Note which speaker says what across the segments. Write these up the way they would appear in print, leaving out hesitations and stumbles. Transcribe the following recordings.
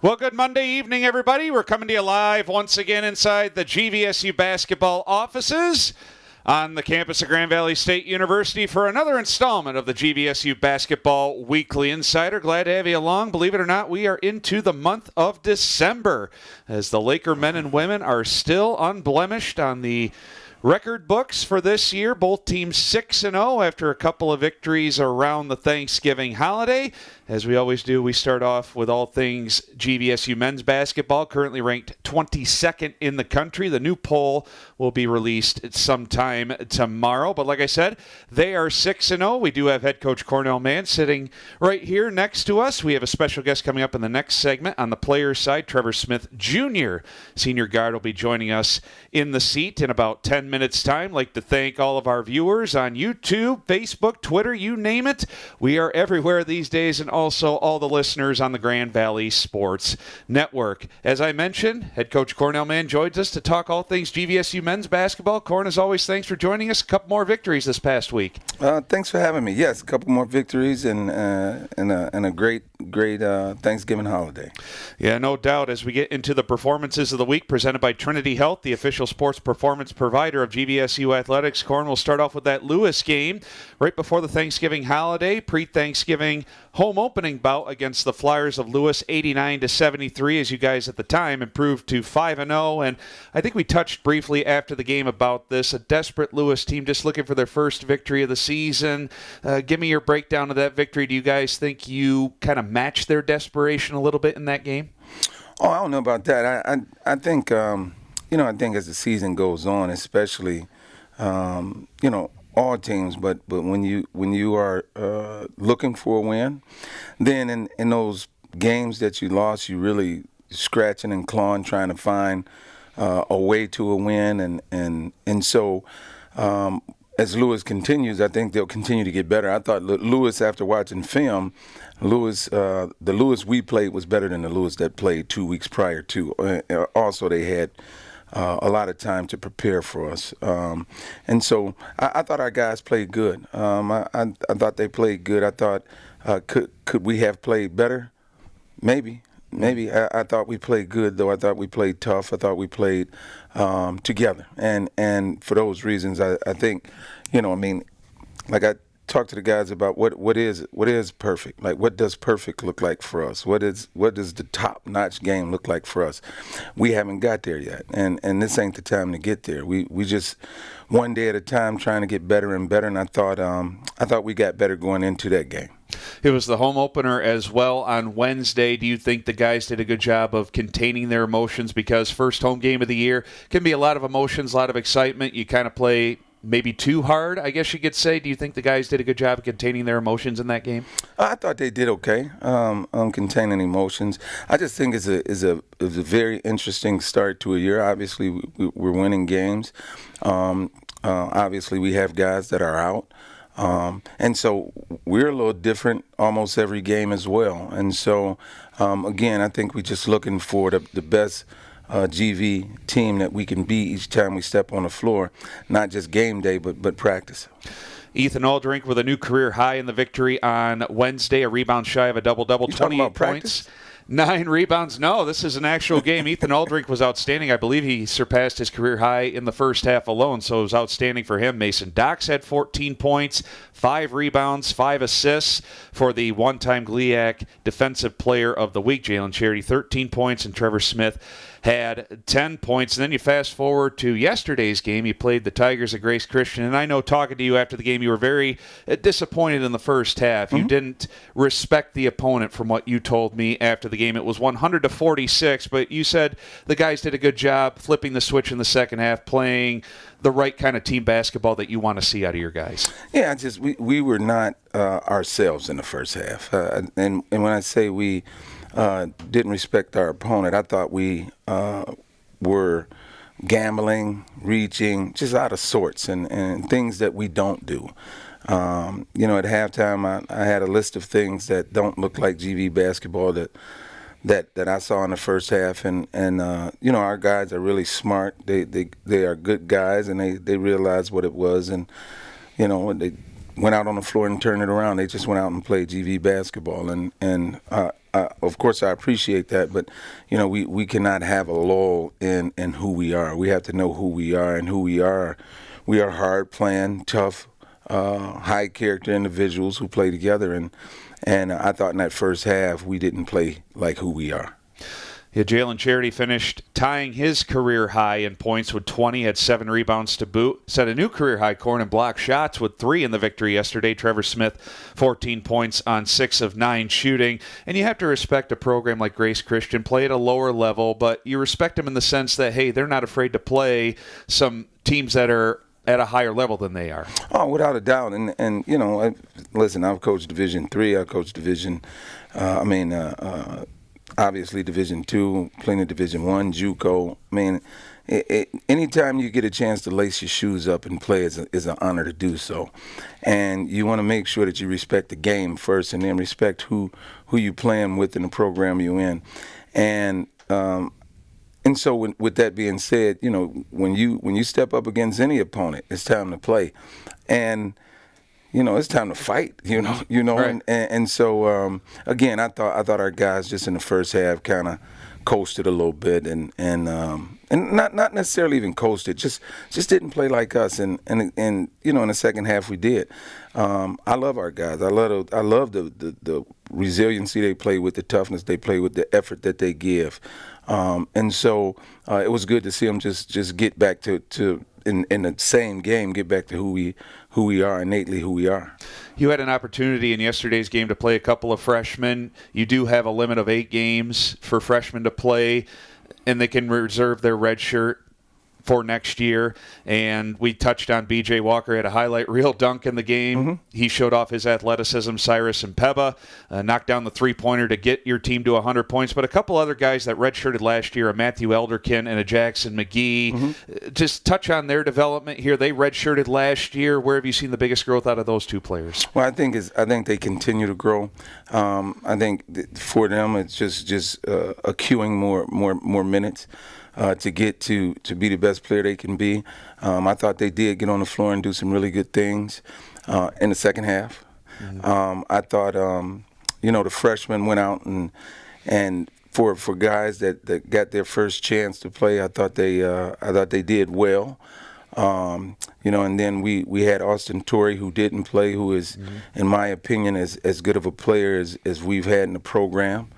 Speaker 1: Well, good Monday evening, everybody. We're coming to you live once again inside the GVSU basketball offices on the campus of Grand Valley State University for another installment of the GVSU Basketball Weekly Insider. Glad to have you along. Believe it or not, we are into the month of December as the Laker men and women are still unblemished on the record books for this year. Both teams 6-0 after a couple of victories around the Thanksgiving holiday. As we always do, we start off with all things GVSU men's basketball, currently ranked 22nd in the country. The new poll will be released sometime tomorrow. But like I said, they are 6-0. We do have head coach Cornell Mann sitting right here next to us. We have a special guest coming up in the next segment. On the players' side, Trevor Smith Jr., senior guard, will be joining us in the seat in about 10 minutes' time. I'd like to thank all of our viewers on YouTube, Facebook, Twitter, you name it. We are everywhere these days, and also all the listeners on the Grand Valley Sports Network. As I mentioned, head coach Cornell Mann joins us to talk all things GVSU men's basketball. Corn, as always, thanks for joining us. A couple more victories this past week.
Speaker 2: Thanks for having me. Yes, a couple more victories and a great Thanksgiving holiday.
Speaker 1: Yeah, no doubt. As we get into the performances of the week presented by Trinity Health, the official sports performance provider of GVSU Athletics. Corn, will start off with that Lewis game right before the Thanksgiving holiday, pre-Thanksgiving home opening bout against the Flyers of Lewis, 89-73, as you guys at the time improved to 5-0. And I think we touched briefly after the game about this, a desperate Lewis team just looking for their first victory of the season. Give me your breakdown of that victory. Do you guys think you kind of matched their desperation a little bit in that game?
Speaker 2: Oh, I don't know about that. I think, I think as the season goes on, especially, all teams, but when you are looking for a win, then in those games that you lost, you really scratching and clawing trying to find a way to a win, and so as Lewis continues, I think they'll continue to get better. I thought Lewis, after watching film, the Lewis we played was better than the Lewis that played 2 weeks prior to. Also, they had a lot of time to prepare for us. And so I thought our guys played good. I thought they played good. I thought, could we have played better? Maybe. I thought we played good, though. I thought we played tough. I thought we played together. And for those reasons, I think, like I talked to the guys about what is perfect. Like, what does perfect look like for us? What does the top-notch game look like for us? We haven't got there yet, and this ain't the time to get there. We just one day at a time trying to get better and better. And I thought we got better going into that game.
Speaker 1: It was the home opener as well on Wednesday. Do you think the guys did a good job of containing their emotions? Because first home game of the year can be a lot of emotions, a lot of excitement. You kind of play maybe too hard, I guess you could say. Do you think the guys did a good job of containing their emotions in that game?
Speaker 2: I thought they did okay containing emotions. I just think it's a very interesting start to a year. Obviously, we're winning games. Obviously, we have guys that are out. And so we're a little different almost every game as well. And so, again, I think we're just looking for the best GV team that we can be each time we step on the floor, not just game day, but practice.
Speaker 1: Ethan Aldrink with a new career high in the victory on Wednesday, a rebound shy of a double-double, 28 points.
Speaker 2: Practice?
Speaker 1: 9 rebounds. No, this is an actual game. Ethan Aldrink was outstanding. I believe he surpassed his career high in the first half alone, so it was outstanding for him. Mason Docks had 14 points, 5 rebounds, 5 assists for the one-time GLIAC Defensive Player of the Week. Jalen Charity, 13 points, and Trevor Smith had 10 points. And then you fast forward to yesterday's game. You played the Tigers of Grace Christian. And I know talking to you after the game, you were very disappointed in the first half. You didn't respect the opponent from what you told me after the game. It was 100-46, but you said the guys did a good job flipping the switch in the second half, playing the right kind of team basketball that you want to see out of your guys.
Speaker 2: Yeah, we were not ourselves in the first half. And when I say we didn't respect our opponent, I thought we were gambling, reaching, just out of sorts and things that we don't do. At halftime, I had a list of things that don't look like GV basketball that I saw in the first half, and our guys are really smart. They are good guys, and they realize what it was, and went out on the floor and turned it around. They just went out and played GV basketball, and of course I appreciate that. But we cannot have a lull in who we are. We have to know who we are and who we are. We are hard playing, tough, high character individuals who play together, and I thought in that first half we didn't play like who we are.
Speaker 1: Yeah, Jalen Charity finished tying his career high in points with 20, had 7 rebounds to boot. Set a new career high scoring and block shots with 3 in the victory yesterday. Trevor Smith, 14 points on 6 of 9 shooting. And you have to respect a program like Grace Christian, play at a lower level, but you respect them in the sense that, hey, they're not afraid to play some teams that are at a higher level than they are.
Speaker 2: Oh, without a doubt. And listen, I've coached Division III. I've coached obviously Division II, plenty of Division I, JUCO. I mean, anytime you get a chance to lace your shoes up and play is an honor to do so. And you want to make sure that you respect the game first, and then respect who you playing with in the program you're in. And so with that being said, when you step up against any opponent, it's time to play. And it's time to fight,
Speaker 1: Right.
Speaker 2: and so again, I thought our guys just in the first half kind of coasted a little bit, and not necessarily even coasted, just didn't play like us, and in the second half we did. I love our guys. I love the resiliency they play with, the toughness they play with, the effort that they give, and so it was good to see them just get back to in the same game, get back to who we are, innately who we are.
Speaker 1: You had an opportunity in yesterday's game to play a couple of freshmen. You do have a limit of 8 games for freshmen to play, and they can reserve their red shirt for next year. And we touched on B.J. Walker, had a highlight reel dunk in the game.
Speaker 2: Mm-hmm.
Speaker 1: He showed off his athleticism. Cyrus and Peba knocked down the three-pointer to get your team to 100 points. But a couple other guys that redshirted last year, a Matthew Elderkin and a Jackson McGee.
Speaker 2: Mm-hmm.
Speaker 1: Just touch on their development here. They redshirted last year. Where have you seen the biggest growth out of those 2 players?
Speaker 2: Well, I think they continue to grow. I think for them it's just accruing more minutes. To get to be the best player they can be. I thought they did get on the floor and do some really good things in the second half. Mm-hmm. I thought, the freshmen went out and for guys that got their first chance to play, I thought they did well. And then we had Austin Torrey, who didn't play, who is, mm-hmm. in my opinion, as good of a player as we've had in the program.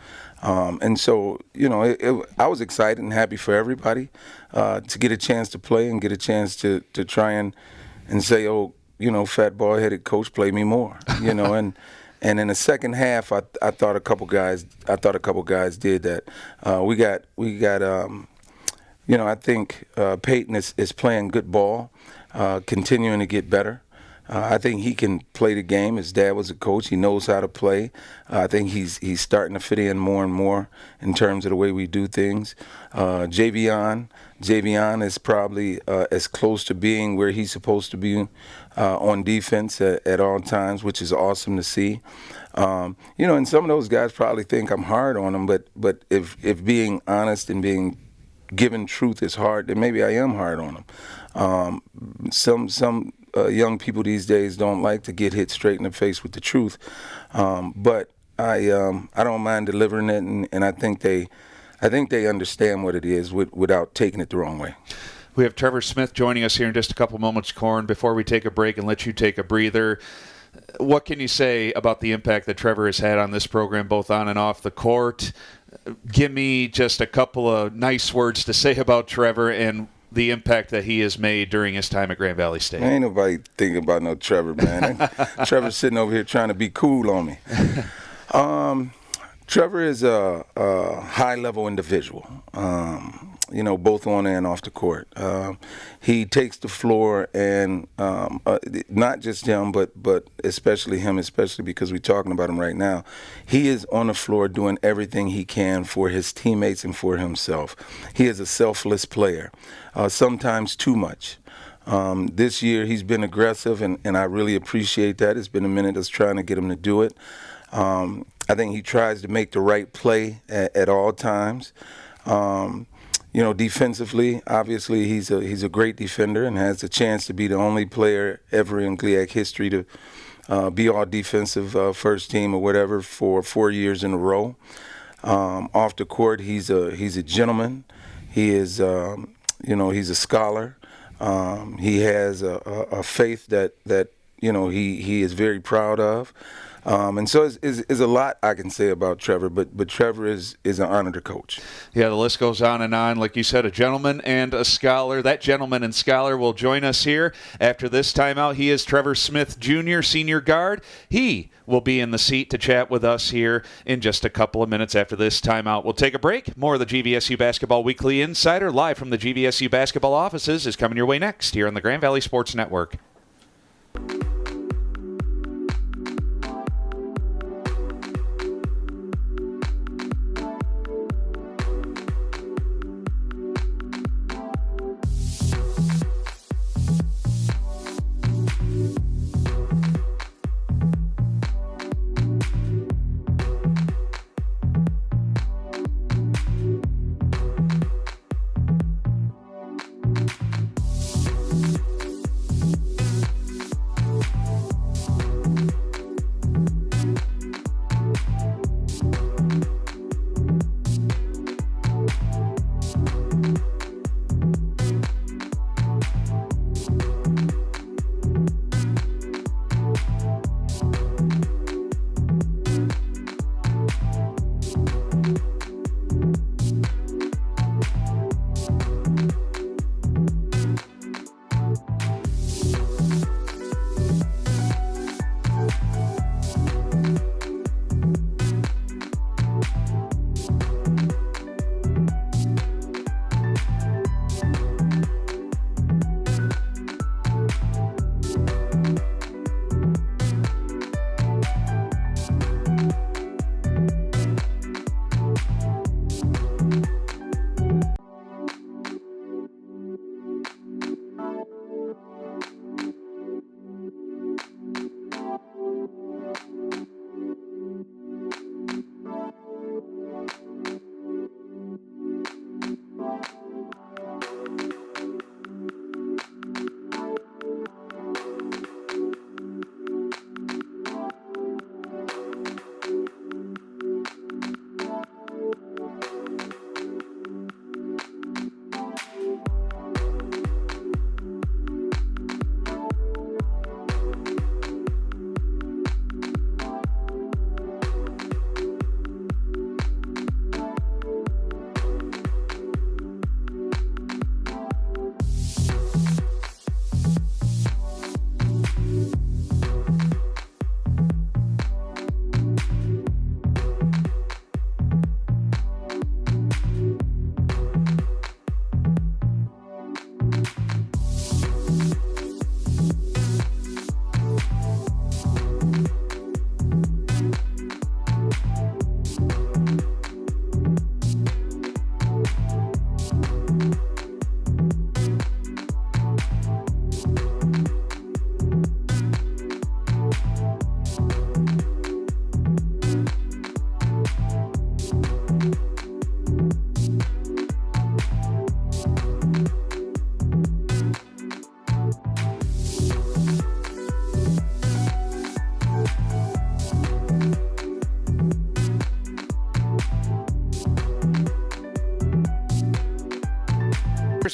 Speaker 2: And so, I was excited and happy for everybody to get a chance to play and get a chance to try and say, oh, fat bald-headed coach, play me more, and in the second half, I thought a couple guys did that. I think Peyton is playing good ball, continuing to get better. I think he can play the game. His dad was a coach. He knows how to play. I think he's starting to fit in more and more in terms of the way we do things. Javion is probably as close to being where he's supposed to be on defense at all times, which is awesome to see. And some of those guys probably think I'm hard on them, but if being honest and being given truth is hard, then maybe I am hard on them. Some young people these days don't like to get hit straight in the face with the truth, but I don't mind delivering it, and I think they understand what it is without taking it the wrong way.
Speaker 1: We have Trevor Smith joining us here in just a couple moments, Corn. Before we take a break and let you take a breather, what can you say about the impact that Trevor has had on this program, both on and off the court? Give me just a couple of nice words to say about Trevor and the impact that he has made during his time at Grand Valley State.
Speaker 2: Ain't nobody thinking about no Trevor, man. Trevor's sitting over here trying to be cool on me. Trevor is a high-level individual, both on and off the court. He takes the floor, and not just him, but especially him, especially because we're talking about him right now. He is on the floor doing everything he can for his teammates and for himself. He is a selfless player, sometimes too much. This year he's been aggressive, and I really appreciate that. It's been a minute us trying to get him to do it. I think he tries to make the right play at all times. Defensively, obviously he's a great defender and has the chance to be the only player ever in GLIAC history to be all defensive first team or whatever for 4 years in a row. Off the court, he's a gentleman. He is, he's a scholar. He has a faith that he is very proud of. And so is a lot I can say about Trevor, but Trevor is an honor to coach.
Speaker 1: Yeah, the list goes on and on. Like you said, a gentleman and a scholar. That gentleman and scholar will join us here after this timeout. He is Trevor Smith Jr., senior guard. He will be in the seat to chat with us here in just a couple of minutes after this timeout. We'll take a break. More of the GVSU Basketball Weekly Insider live from the GVSU basketball offices is coming your way next here on the Grand Valley Sports Network.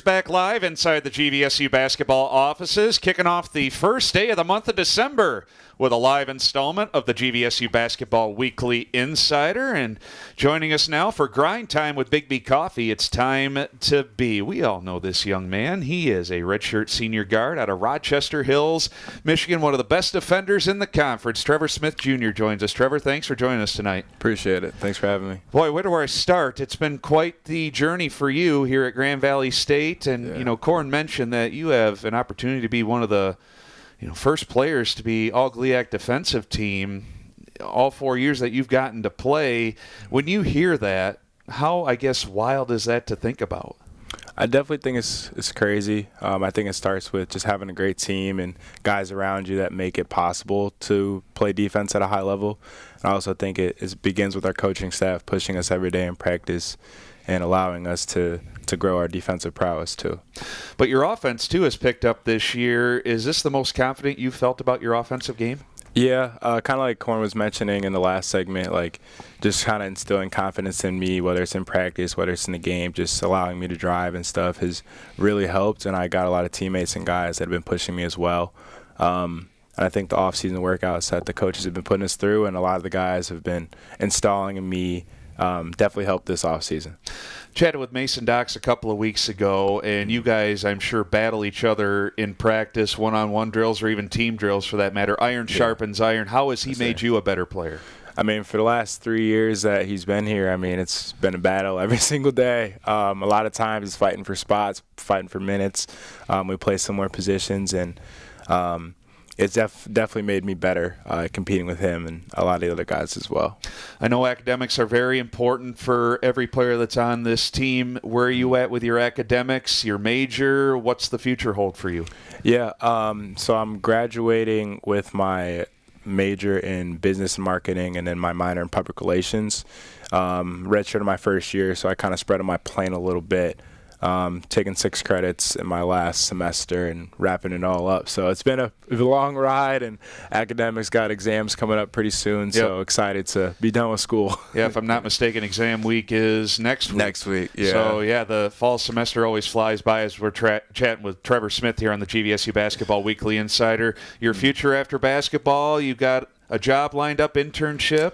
Speaker 1: Back live inside the GVSU basketball offices, kicking off the first day of the month of December with a live installment of the GVSU Basketball Weekly Insider. And joining us now for Grind Time with Big B Coffee, it's time to be. We all know this young man. He is a redshirt senior guard out of Rochester Hills, Michigan, one of the best defenders in the conference. Trevor Smith Jr. joins us. Trevor, thanks for joining us tonight.
Speaker 3: Appreciate it. Thanks for having me.
Speaker 1: Boy, where do I start? It's been quite the journey for you here at Grand Valley State. And, Corn mentioned that you have an opportunity to be one of the first players to be all-GLIAC defensive team all 4 years that you've gotten to play. When you hear that, how, I guess, wild is that to think about?
Speaker 3: I definitely think it's crazy. I think it starts with just having a great team and guys around you that make it possible to play defense at a high level. And I also think it begins with our coaching staff pushing us every day in practice and allowing us to grow our defensive prowess too. But
Speaker 1: your offense too has picked up this year. Is this the most confident you've felt about your offensive game?
Speaker 3: Yeah, kind of like Corn was mentioning in the last segment, like just kind of instilling confidence in me, whether it's in practice, whether it's in the game, just allowing me to drive and stuff has really helped. And I got a lot of teammates and guys that have been pushing me as well. And I think the off-season workouts that the coaches have been putting us through and a lot of the guys have been installing in me definitely helped this off-season.
Speaker 1: Chatted with Mason Docks a couple of weeks ago, and you guys, I'm sure, battle each other in practice, one-on-one drills, or even team drills for that matter. Iron sharpens iron. How has he made you a better player? I
Speaker 3: mean, for the last 3 years that he's been here, I mean, it's been a battle every single day. A lot of times it's fighting for spots, fighting for minutes. We play similar positions, and it's definitely made me better competing with him and a lot of the other guys as well.
Speaker 1: I know academics are very important for every player that's on this team. Where are you at with your academics, your major? What's the future hold for you?
Speaker 3: Yeah, so I'm graduating with my major in business and marketing and then my minor in public relations. Redshirted my first year, so I kind of spread on my plane a little bit. Taking 6 credits in my last semester and wrapping it all up. So it's been a long ride, and academics got exams coming up pretty soon, so excited to be done with school.
Speaker 1: Yeah, if I'm not mistaken, exam week is next week.
Speaker 3: Next week, yeah.
Speaker 1: So, yeah, the fall semester always flies by as we're chatting with Trevor Smith here on the GVSU Basketball Weekly Insider. Your future after basketball, you got a job lined up, internship.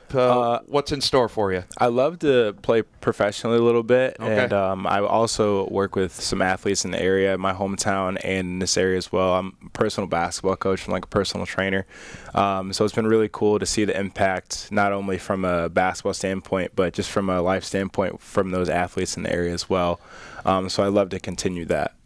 Speaker 1: What's in store for you?
Speaker 3: I love to play professionally a little bit,
Speaker 1: okay.
Speaker 3: And I also work with some athletes in the area, my hometown, and in this area as well. I'm a personal basketball coach and like a personal trainer. So it's been really cool to see the impact, not only from a basketball standpoint, but just from a life standpoint from those athletes in the area as well. So I love to continue that.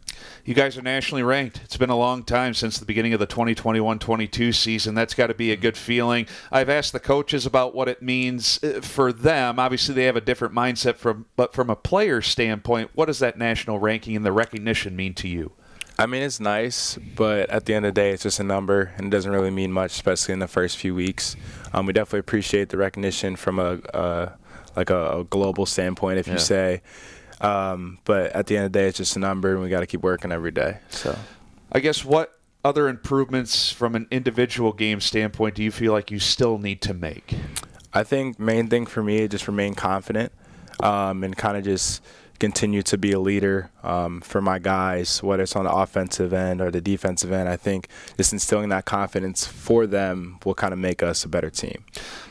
Speaker 1: You guys are nationally ranked. It's been a long time since the beginning of the 2021-22 season. That's got to be a good feeling. I've asked the coaches about what it means for them. Obviously, they have a different mindset, but from a player standpoint, what does that national ranking and the recognition mean to you?
Speaker 3: I mean, it's nice, but at the end of the day, it's just a number, and it doesn't really mean much, especially in the first few weeks. We definitely appreciate the recognition from a global standpoint, if you say. But at the end of the day, it's just a number, and we got to keep working every day. So,
Speaker 1: I guess what other improvements from an individual game standpoint do you feel like you still need to make?
Speaker 3: I think main thing for me is just remain confident and kind of just continue to be a leader for my guys, whether it's on the offensive end or the defensive end. I think just instilling that confidence for them will kind of make us a better team.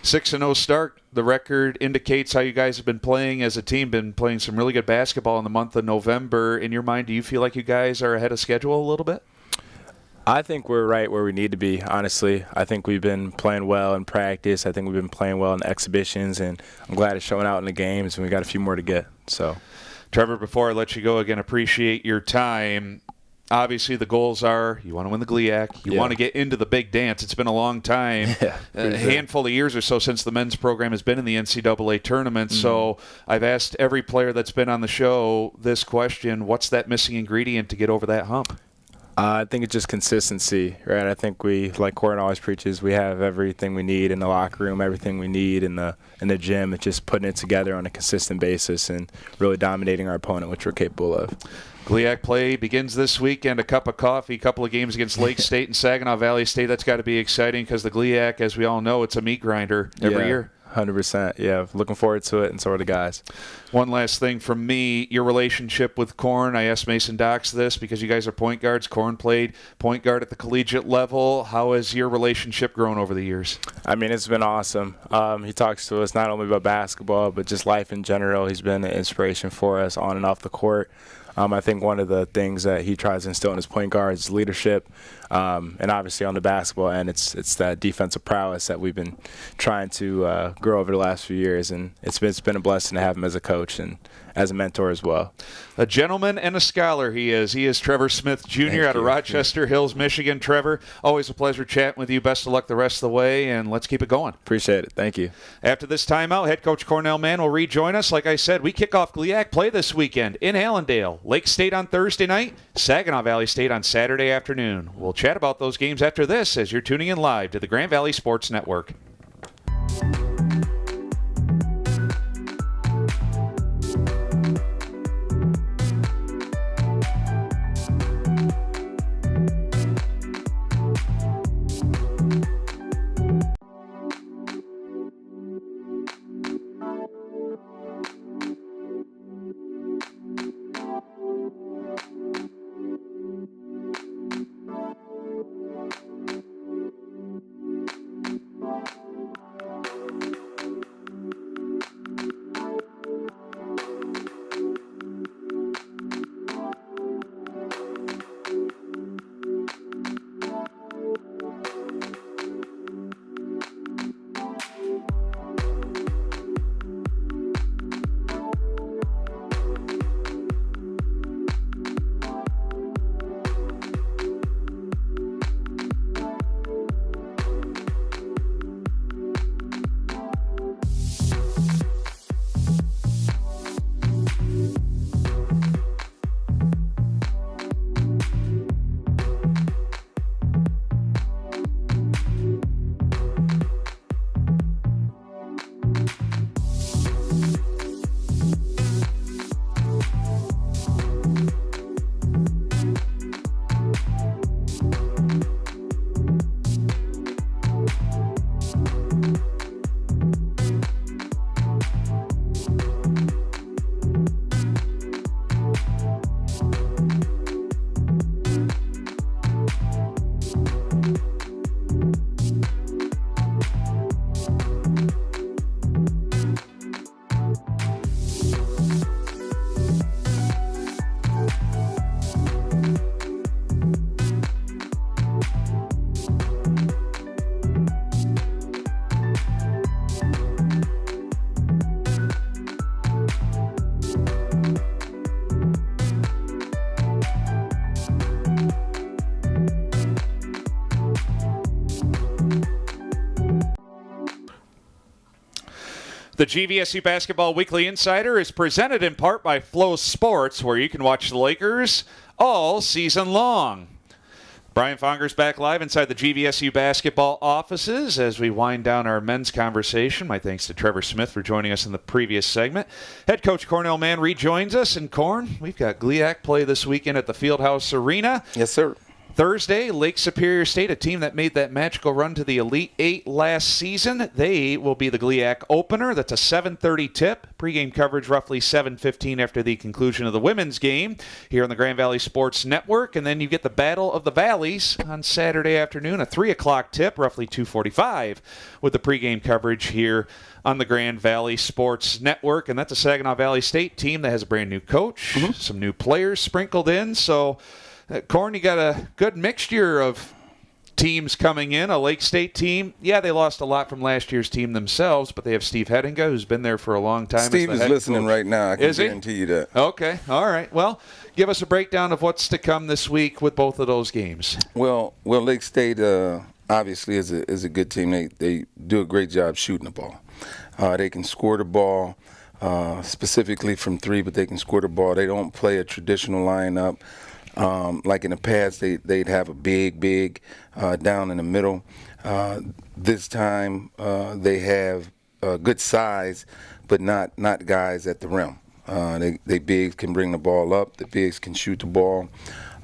Speaker 1: 6-0 start. The record indicates how you guys have been playing as a team, been playing some really good basketball in the month of November. In your mind, do you feel like you guys are ahead of schedule a little bit?
Speaker 3: I think we're right where we need to be, honestly. I think we've been playing well in practice. I think we've been playing well in exhibitions, and I'm glad it's showing out in the games, and we got a few more to get. So,
Speaker 1: Trevor, before I let you go, again, appreciate your time. Obviously, the goals are you want to win the GLIAC. You want to get into the big dance. It's been a long time, a handful of years or so since the men's program has been in the NCAA tournament. Mm-hmm. So I've asked every player that's been on the show this question, what's that missing ingredient to get over that hump?
Speaker 3: I think it's just consistency, right? I think we, like Cornell always preaches, we have everything we need in the locker room, everything we need in the gym. It's just putting it together on a consistent basis and really dominating our opponent, which we're capable of.
Speaker 1: GLIAC play begins this weekend. A cup of coffee, a couple of games against Lake State and Saginaw Valley State. That's got to be exciting because the GLIAC, as we all know, it's a meat grinder every year.
Speaker 3: 100%. Yeah, looking forward to it, and so are the guys.
Speaker 1: One last thing from me, your relationship with Corn. I asked Mason Docks this because you guys are point guards. Corn played point guard at the collegiate level. How has your relationship grown over the years?
Speaker 3: I mean, it's been awesome. He talks to us not only about basketball, but just life in general. He's been an inspiration for us on and off the court. I think one of the things that he tries to instill in his point guard is leadership, and obviously on the basketball end, it's that defensive prowess that we've been trying to grow over the last few years, and it's been a blessing to have him as a coach and as a mentor as well.
Speaker 1: A gentleman and a scholar he is. He is Trevor Smith Jr. out of Rochester Hills, Michigan. Trevor, always a pleasure chatting with you. Best of luck the rest of the way, and let's keep it going.
Speaker 3: Appreciate it. Thank you.
Speaker 1: After this timeout, head coach Cornell Mann will rejoin us. Like I said, we kick off GLIAC play this weekend in Allendale. Lake State on Thursday night, Saginaw Valley State on Saturday afternoon. We'll chat about those games after this as you're tuning in live to the Grand Valley Sports Network. The GVSU Basketball Weekly Insider is presented in part by Flow Sports, where you can watch the Lakers all season long. Brian Fongers back live inside the GVSU basketball offices as we wind down our men's conversation. My thanks to Trevor Smith for joining us in the previous segment. Head coach Cornell Mann rejoins us. And Corn, we've got GLIAC play this weekend at the Fieldhouse Arena.
Speaker 2: Yes, sir.
Speaker 1: Thursday, Lake Superior State, a team that made that magical run to the Elite Eight last season. They will be the GLIAC opener. That's a 7:30 tip. Pre-game coverage roughly 7:15 after the conclusion of the women's game here on the Grand Valley Sports Network. And then you get the Battle of the Valleys on Saturday afternoon, a 3 o'clock tip, roughly 2:45, with the pre-game coverage here on the Grand Valley Sports Network. And that's a Saginaw Valley State team that has a brand new coach, some new players sprinkled in. So, Corn, you got a good mixture of teams coming in. A Lake State team, yeah, they lost a lot from last year's team themselves, but they have Steve Hedinga, who's been there for a long time.
Speaker 2: Steve is listening right now. I can guarantee you that.
Speaker 1: Okay, all right. Well, give us a breakdown of what's to come this week with both of those games.
Speaker 2: Well, Lake State obviously is a good team. They do a great job shooting the ball. They can score the ball specifically from three, but they can score the ball. They don't play a traditional lineup. Like in the past, they'd have a big down in the middle. This time, they have good size, but not guys at the rim. They bigs can bring the ball up. The bigs can shoot the ball.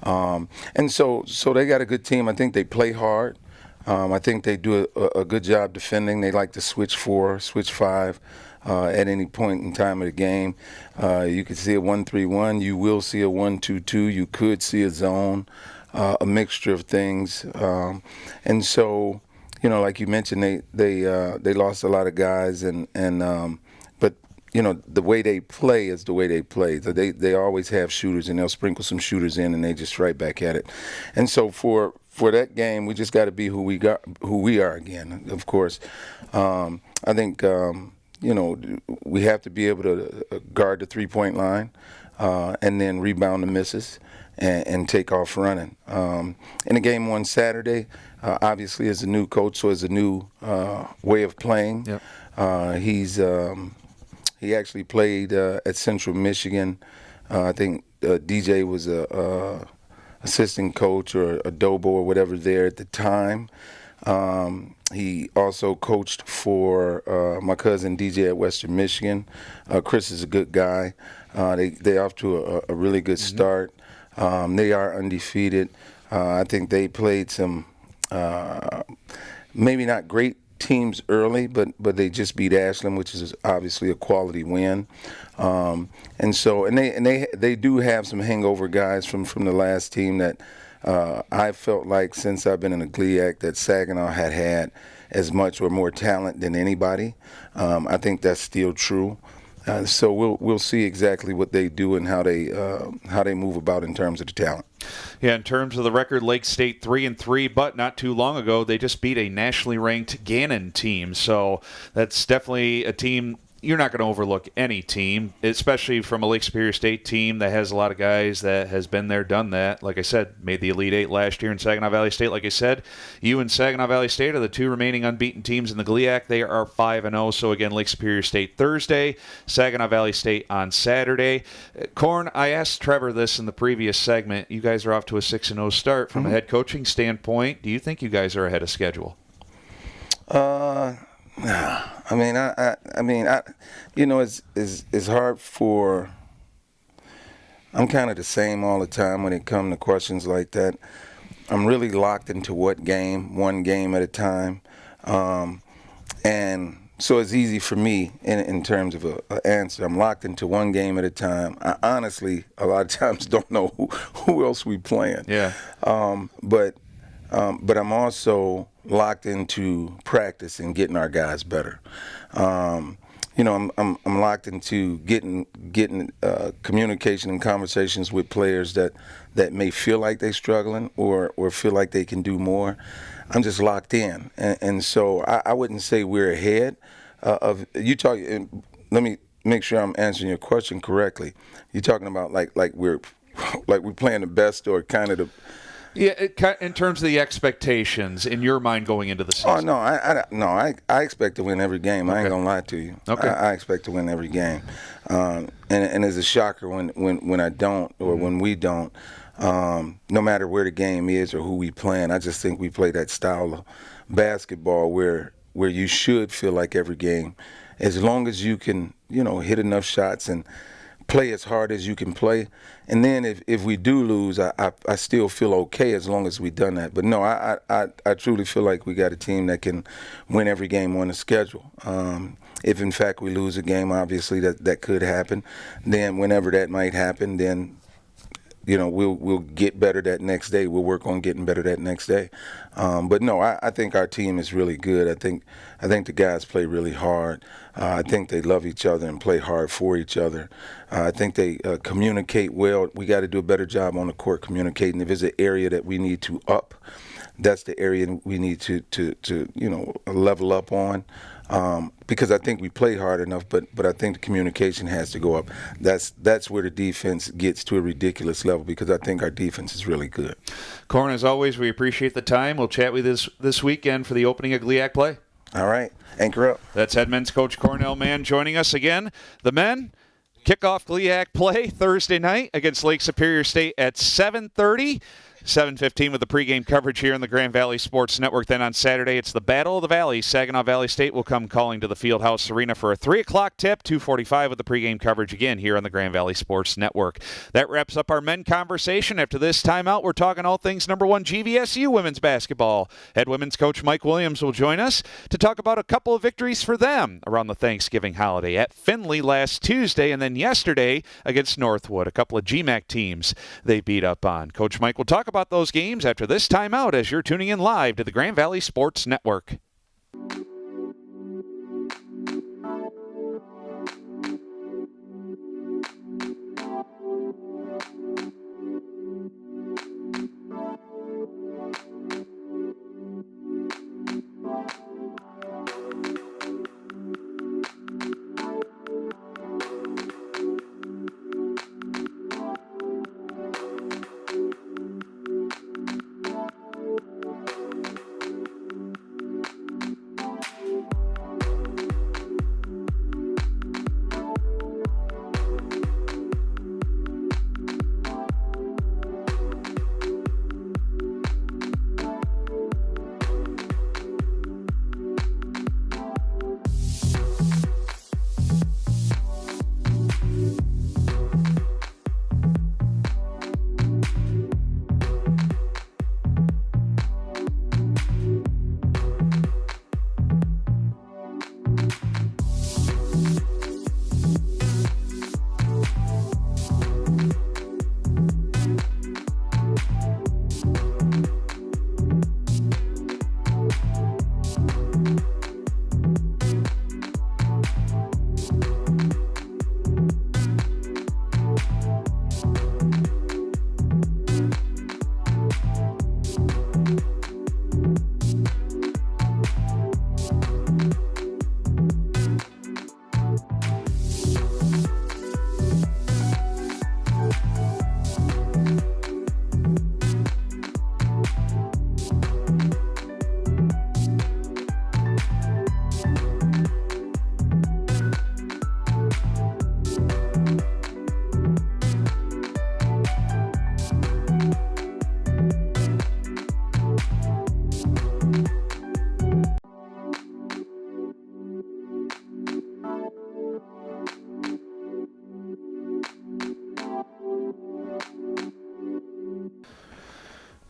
Speaker 2: And so they got a good team. I think they play hard. I think they do a good job defending. They like to switch 4, switch 5. At any point in time of the game. You could see a 1-3-1. You will see a 1-2-2. You could see a zone, a mixture of things. And so, like you mentioned, they lost a lot of guys, but the way they play is the way they play. They always have shooters, and they'll sprinkle some shooters in, and they just strike back at it. And so for that game, we just got to be who we are again. Of course, I think. We have to be able to guard the three-point line and then rebound the misses and take off running. In the game on Saturday, obviously as a new coach, so as a new way of playing. Yep. He actually played at Central Michigan. I think DJ was a assistant coach or a Dobo or whatever there at the time. He also coached for my cousin DJ at Western Michigan. Chris is a good guy. They're off to a really good start. They are undefeated. I think they played some maybe not great teams early, but they just beat Ashland, which is obviously a quality win. And they do have some hangover guys from the last team that I felt like since I've been in the GLIAC that Saginaw had as much or more talent than anybody. I think that's still true. So we'll see exactly what they do and how they move about in terms of the talent.
Speaker 1: Yeah, in terms of the record, Lake State 3-3, but not too long ago they just beat a nationally ranked Gannon team. So that's definitely a team. You're not going to overlook any team, especially from a Lake Superior State team that has a lot of guys that has been there, done that. Like I said, made the Elite Eight last year in Saginaw Valley State. Like I said, you and Saginaw Valley State are the two remaining unbeaten teams in the GLIAC. They are 5-0. So again, Lake Superior State Thursday, Saginaw Valley State on Saturday. Corn, I asked Trevor this in the previous segment. You guys are off to a 6-0 start from a head coaching standpoint. Do you think you guys are ahead of schedule?
Speaker 2: It's hard for. I'm kind of the same all the time when it comes to questions like that. I'm really locked into one game at a time, and so it's easy for me in terms of an answer. I'm locked into one game at a time. I honestly, a lot of times, don't know who else we playing.
Speaker 1: Yeah.
Speaker 2: But I'm also locked into practice and getting our guys better. I'm locked into getting communication and conversations with players that may feel like they're struggling or feel like they can do more. I'm just locked in, and so I wouldn't say we're ahead of you. Let me make sure I'm answering your question correctly. You're talking about like we're playing the best or kind of the.
Speaker 1: Yeah, in terms of the expectations in your mind going into the season.
Speaker 2: Oh no, I expect to win every game. I ain't gonna lie to you.
Speaker 1: Okay.
Speaker 2: I expect to win every game, and it's a shocker when I don't or when we don't. No matter where the game is or who we playing, I just think we play that style of basketball where you should feel like every game, as long as you can, hit enough shots and play as hard as you can play. And then if we do lose, I still feel okay as long as we've done that. But no, I truly feel like we got a team that can win every game on the schedule. If in fact we lose a game, obviously that could happen. Then whenever that might happen, then we'll get better that next day. We'll work on getting better that next day. But no, I think our team is really good. I think the guys play really hard. I think they love each other and play hard for each other. I think they communicate well. We got to do a better job on the court communicating. If there's an area that we need to up, that's the area we need to level up on. Because I think we play hard enough, but I think the communication has to go up. That's where the defense gets to a ridiculous level, because I think our defense is really good.
Speaker 1: Corn, as always, we appreciate the time. We'll chat with you this weekend for the opening of GLIAC play.
Speaker 2: All right. Anchor up.
Speaker 1: That's head men's coach Cornell Mann joining us again. The men kick off GLIAC play Thursday night against Lake Superior State at 7:30. 7:15 with the pregame coverage here on the Grand Valley Sports Network. Then on Saturday, it's the Battle of the Valley. Saginaw Valley State will come calling to the Fieldhouse Arena for a 3 o'clock tip. 2:45 with the pregame coverage again here on the Grand Valley Sports Network. That wraps up our men conversation. After this timeout, we're talking all things number one GVSU women's basketball. Head women's coach Mike Williams will join us to talk about a couple of victories for them around the Thanksgiving holiday at Findlay last Tuesday, and then yesterday against Northwood, a couple of GMAC teams they beat up on. Coach Mike will talk about those games after this timeout as you're tuning in live to the Grand Valley Sports Network.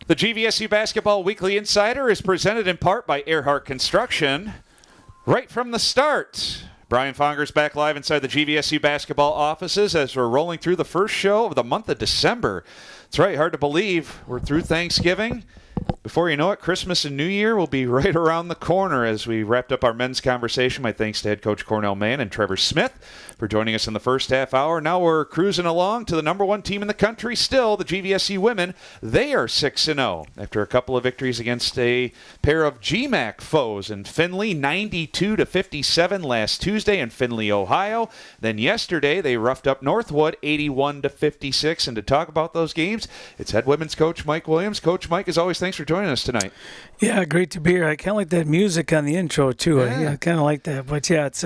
Speaker 1: The GVSU Basketball Weekly Insider is presented in part by Earhart Construction. Right from the start, Brian Fongers back live inside the GVSU basketball offices as we're rolling through the first show of the month of December. It's right, hard to believe we're through Thanksgiving Before you know it, Christmas and New Year will be right around the corner. As we wrapped up our men's conversation, my thanks to head coach Cornell Mann and Trevor Smith for joining us in the first half hour. Now we're cruising along to the number one team in the country still, the GVSU women. They are 6-0 after a couple of victories against a pair of GMAC foes in Findlay, 92-57 last Tuesday in Findlay, Ohio. Then yesterday they roughed up Northwood, 81-56. And to talk about those games, it's head women's coach Mike Williams. Coach Mike, as always, thanks for joining us tonight.
Speaker 4: Yeah, great to be here. I kind of like that music on the intro too.
Speaker 1: Yeah.
Speaker 4: I kind of like that. But yeah, it's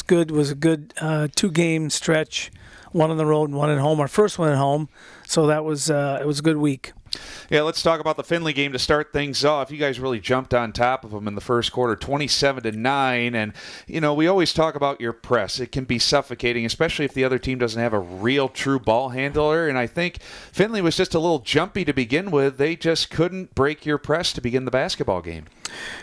Speaker 4: good. It was a good 2-game stretch, one on the road and one at home. Our first one at home, so that was it was a good week.
Speaker 1: Yeah, let's talk about the Findlay game to start things off. You guys really jumped on top of them in the first quarter, 27-9. And, you know, we always talk about your press. It can be suffocating, especially if the other team doesn't have a real true ball handler. And I think Findlay was just a little jumpy to begin with. They just couldn't break your press to begin the basketball game.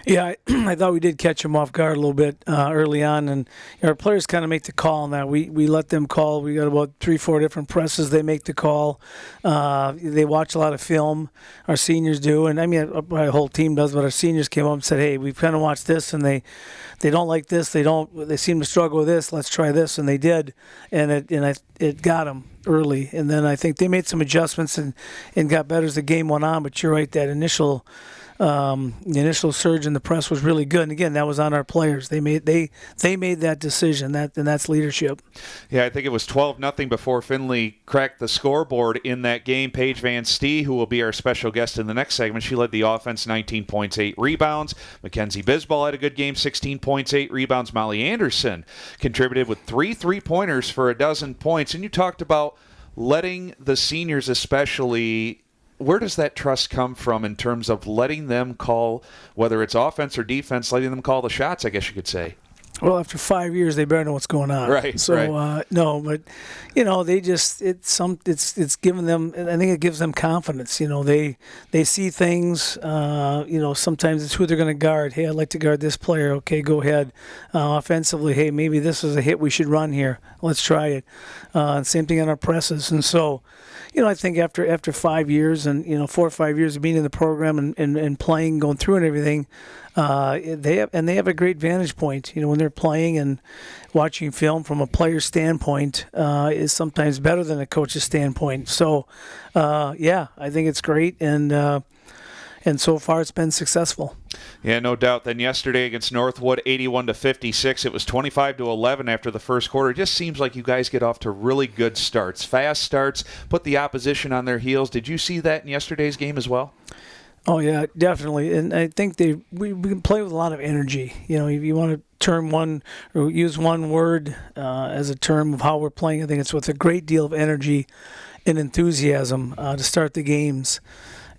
Speaker 4: Yeah, I thought we did catch them off guard a little bit early on, and our players kind of make the call on that. We let them call. We got about 3-4 different presses. They make the call. They watch a lot of film. Our seniors do, and I mean, my whole team does. But our seniors came up and said, "Hey, we've kind of watched this, and they don't like this. They seem to struggle with this. Let's try this," and they did, and it got them early. And then I think they made some adjustments and got better as the game went on. But you're right, that initial surge in the press was really good, and again, that was on our players. They made that decision, and that's leadership.
Speaker 1: Yeah, I think it was 12-0 before Findlay cracked the scoreboard in that game. Paige Van Stee, who will be our special guest in the next segment, she led the offense, 19 points, 8 rebounds. Mackenzie Bisbal had a good game, 16 points, 8 rebounds. Molly Anderson contributed with 3 3-pointers for a dozen points. And you talked about letting the seniors especially. Where does that trust come from in terms of letting them call, whether it's offense or defense, letting them call the shots, I guess you could say?
Speaker 4: Well, after 5 years, they better know what's going on.
Speaker 1: Right.
Speaker 4: So,
Speaker 1: right.
Speaker 4: No, but you know, they just it's given them. I think it gives them confidence. You know, they see things. You know, sometimes it's who they're going to guard. Hey, I'd like to guard this player. Okay, go ahead. Offensively, hey, maybe this is a hit we should run here. Let's try it. And same thing on our presses. And so, you know, I think after 5 years and 4 or 5 years of being in the program and playing, going through and everything. They have a great vantage point. You know, when they're playing and watching film from a player's standpoint is sometimes better than a coach's standpoint. So, yeah, I think it's great, and so far it's been successful.
Speaker 1: Yeah, no doubt. Then yesterday against Northwood, 81-56. It was 25-11 after the first quarter. It just seems like you guys get off to really good starts, fast starts, put the opposition on their heels. Did you see that in yesterday's game as well?
Speaker 4: Oh yeah, definitely, and I think we can play with a lot of energy. You know, if you want to term one or use one word as a term of how we're playing, I think it's with a great deal of energy and enthusiasm to start the games.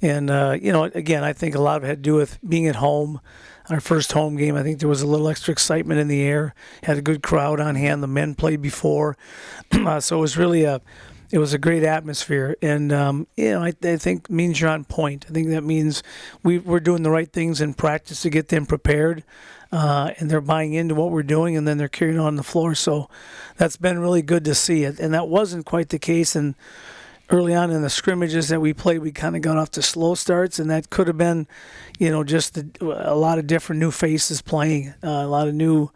Speaker 4: And you know, again, I think a lot of it had to do with being at home. Our first home game, I think there was a little extra excitement in the air. Had a good crowd on hand. The men played before, so it was really It was a great atmosphere, and you know, I think means you're on point. I think that means we're doing the right things in practice to get them prepared, and they're buying into what we're doing, and then they're carrying on the floor. So that's been really good to see it, and that wasn't quite the case. And early on in the scrimmages that we played, we kind of got off to slow starts, and that could have been, you know, just a lot of different new faces playing, a lot of new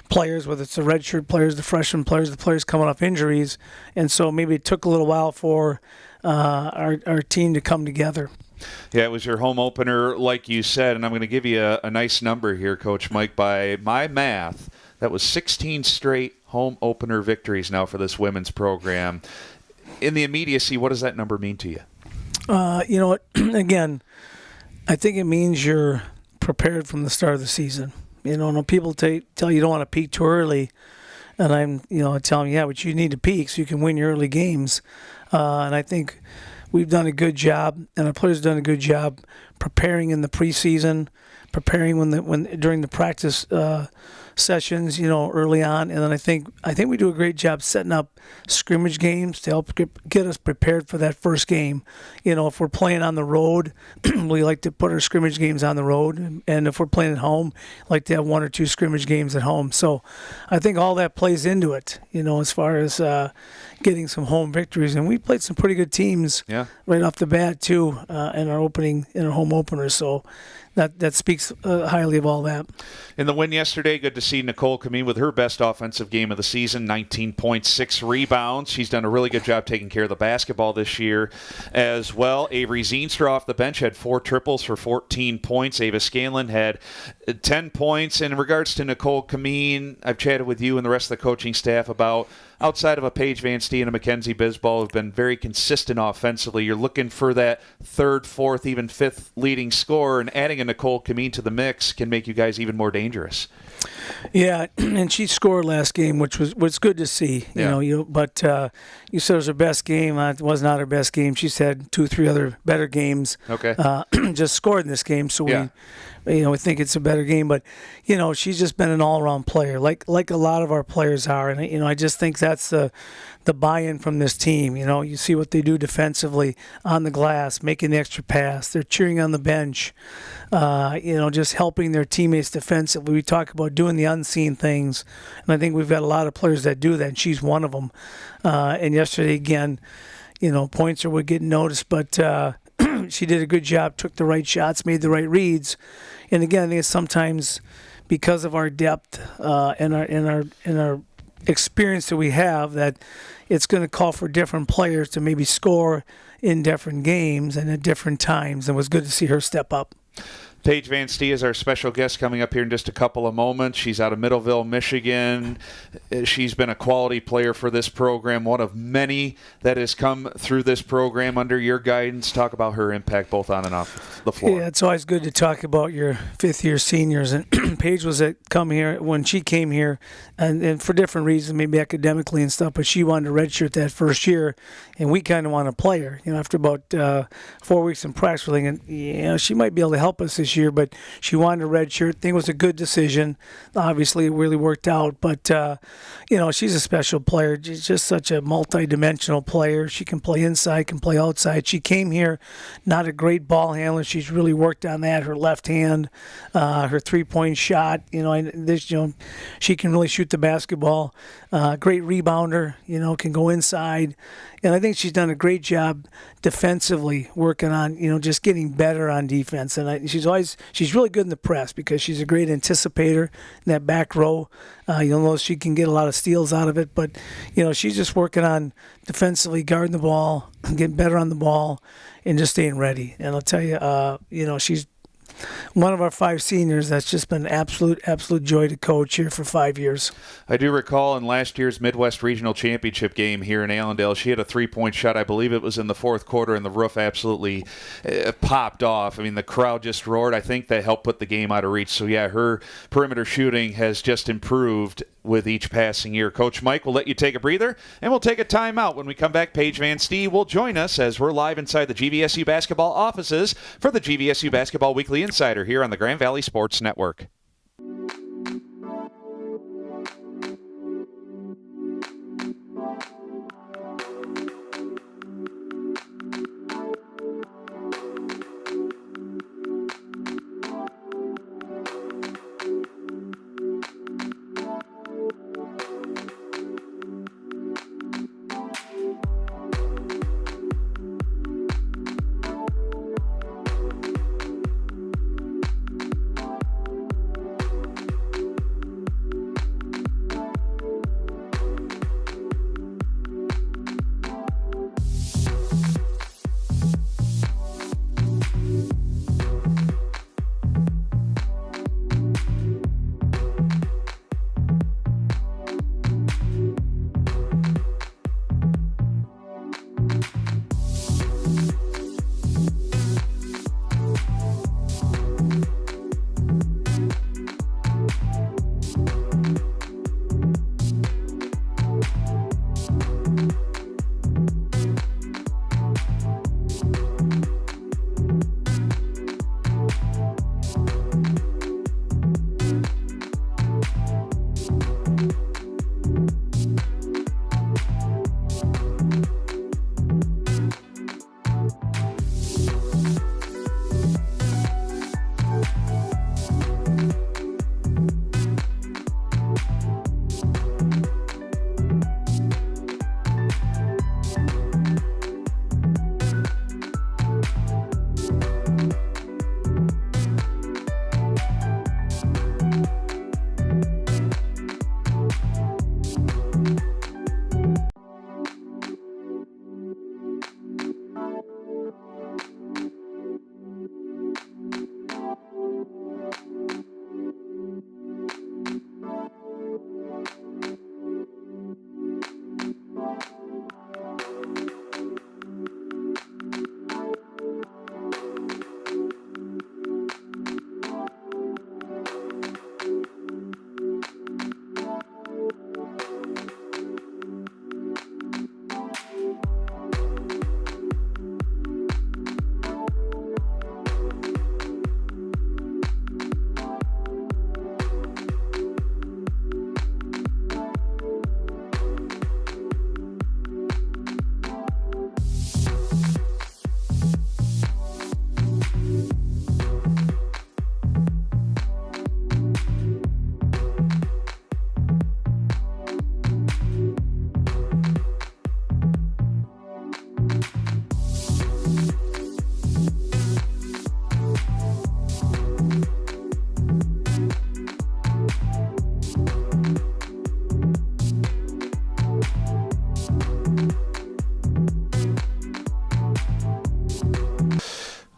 Speaker 4: players, whether it's the redshirt players, the freshman players, the players coming off injuries, and so maybe it took a little while for our team to come together.
Speaker 1: Yeah, it was your home opener, like you said, and I'm going to give you a nice number here, Coach Mike. By my math, that was 16 straight home opener victories now for this women's program. In the immediacy, what does that number mean to you?
Speaker 4: You know what? Again, I think it means you're prepared from the start of the season. You know, when people tell you don't want to peak too early, and I'm telling them, yeah, but you need to peak so you can win your early games. And I think we've done a good job, and our players have done a good job preparing in the preseason, preparing when during the practice sessions, early on, and then I think we do a great job setting up scrimmage games to help get us prepared for that first game. If we're playing on the road, we like to put our scrimmage games on the road, and if we're playing at home, like to have 1 or 2 scrimmage games at home. So I think all that plays into it, as far as getting some home victories, and we played some pretty good teams right off the bat too in our home openers. So that speaks highly of all that.
Speaker 1: In the win yesterday, good to see Nicole Camille with her best offensive game of the season, 19.6 rebounds. She's done a really good job taking care of the basketball this year as well. Avery Zeenstra off the bench had 4 triples for 14 points. Ava Scanlon had 10 points. And in regards to Nicole Camille, I've chatted with you and the rest of the coaching staff about, outside of a Paige Van Steen and a Mackenzie Bisbal, who've been very consistent offensively, you're looking for that 3rd, 4th, even 5th leading scorer, and adding a Nicole Camille to the mix can make you guys even more dangerous.
Speaker 4: Yeah, and she scored last game, which was good to see. But you said it was her best game. It was not her best game. She's had 2, 3 other better games.
Speaker 1: Okay.
Speaker 4: Just scored in this game, so we think it's a better game. But she's just been an all-around player, like a lot of our players are. And I just think that's the buy-in from this team. You see what they do defensively on the glass, making the extra pass. They're cheering on the bench. Just helping their teammates defensively. We talk about doing the unseen things, and I think we've got a lot of players that do that, and she's one of them. And yesterday, again, points were getting noticed, but she did a good job, took the right shots, made the right reads. And again, I think it's sometimes because of our depth and our experience that we have, that it's going to call for different players to maybe score in different games and at different times. And it was good to see her step up.
Speaker 1: Paige Van Steen is our special guest coming up here in just a couple of moments. She's out of Middleville, Michigan. She's been a quality player for this program, one of many that has come through this program under your guidance. Talk about her impact both on and off the floor.
Speaker 4: Yeah, it's always good to talk about your fifth-year seniors. And Paige was when she came here, and for different reasons, maybe academically and stuff, but she wanted to redshirt that first year, and we kind of want to play her. After about 4 weeks in practice, we're thinking, she might be able to help us this year, but she wanted a redshirt. I think it was a good decision. Obviously, it really worked out, but she's a special player. She's just such a multi-dimensional player. She can play inside, can play outside. She came here not a great ball handler. She's really worked on that. Her left hand, her three-point shot. She can really shoot the basketball. Great rebounder. Can go inside. And I think she's done a great job defensively, working on, just getting better on defense. And she's really good in the press because she's a great anticipator in that back row. You'll notice she can get a lot of steals out of it. But, she's just working on defensively guarding the ball, getting better on the ball, and just staying ready. And I'll tell you, she's one of our 5 seniors that's just been absolute joy to coach here for 5 years.
Speaker 1: I do recall in last year's Midwest Regional Championship game here in Allendale, she had a 3-point shot. I believe it was in the 4th quarter, and the roof absolutely popped off. I mean, the crowd just roared. I think that helped put the game out of reach. So, yeah, her perimeter shooting has just improved with each passing year. Coach Mike will let you take a breather, and we'll take a timeout. When we come back, Paige Van Steen will join us as we're live inside the GVSU basketball offices for the GVSU Basketball Weekly Insider here on the Grand Valley Sports Network.